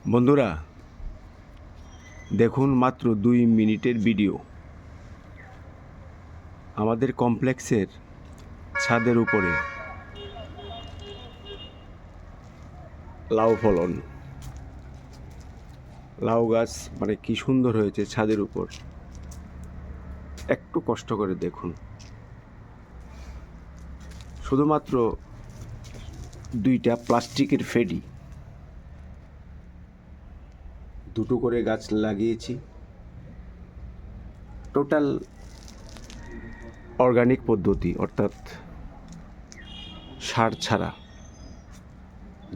বন্ধুরা, দেখুন মাত্র 2 মিনিটের ভিডিও। আমাদের কমপ্লেক্সের ছাদের উপরে লাউ ফলন, লাউ গাছ মানে কি সুন্দর হয়েছে ছাদের উপর। একটু কষ্ট করে দেখুন। শুধুমাত্র 2টা প্লাস্টিকের ফেডি, 2টো করে গাছ লাগিয়েছি। টোটাল অর্গানিক পদ্ধতি, অর্থাৎ সার ছাড়া,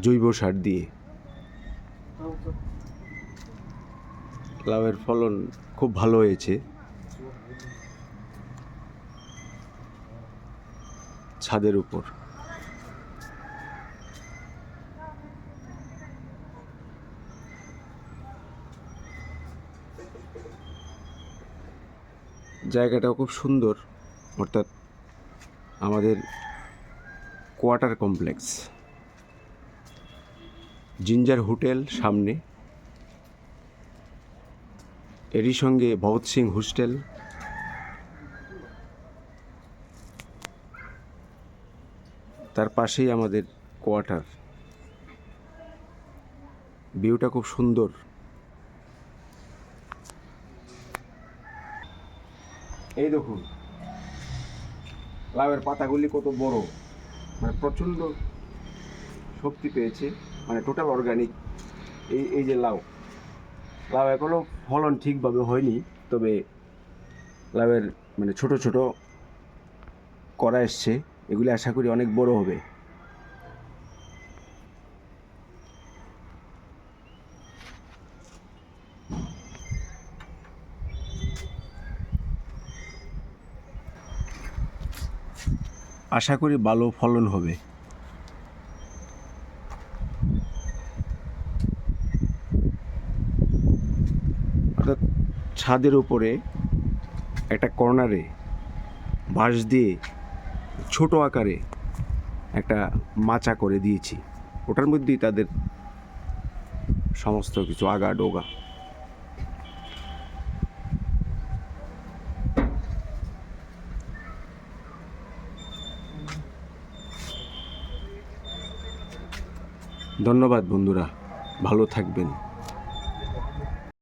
জৈব সার দিয়ে লাউয়ের ফলন খুব ভালো হয়েছে। ছাদের উপর জায়গাটাও খুব সুন্দর, অর্থাৎ আমাদের কোয়ার্টার কমপ্লেক্স, জিঞ্জার হোটেল সামনে, এরই সঙ্গে ভগৎ সিং হোস্টেল, তার পাশেই আমাদের কোয়ার্টার। ভিউটা খুব সুন্দর। এই দেখুন লাউয়ের পাতাগুলি কত বড়, মানে প্রচণ্ড শক্তি পেয়েছে, মানে টোটাল অর্গানিক। এই যে লাউ এখনো ফলন ঠিকভাবে হয়নি, তবে লাউয়ের মানে ছোট ছোট করা এসছে, এগুলি আশা করি অনেক বড় হবে। আশা করি ভালো ফলন হবে। অর্থাৎ ছাদের উপরে একটা কর্নারে বাঁশ দিয়ে ছোট আকারে একটা মাচা করে দিয়েছি, ওটার মধ্যেই তাদের সমস্ত কিছু আগা ডোগা। ধন্যবাদ বন্ধুরা, ভালো থাকবেন।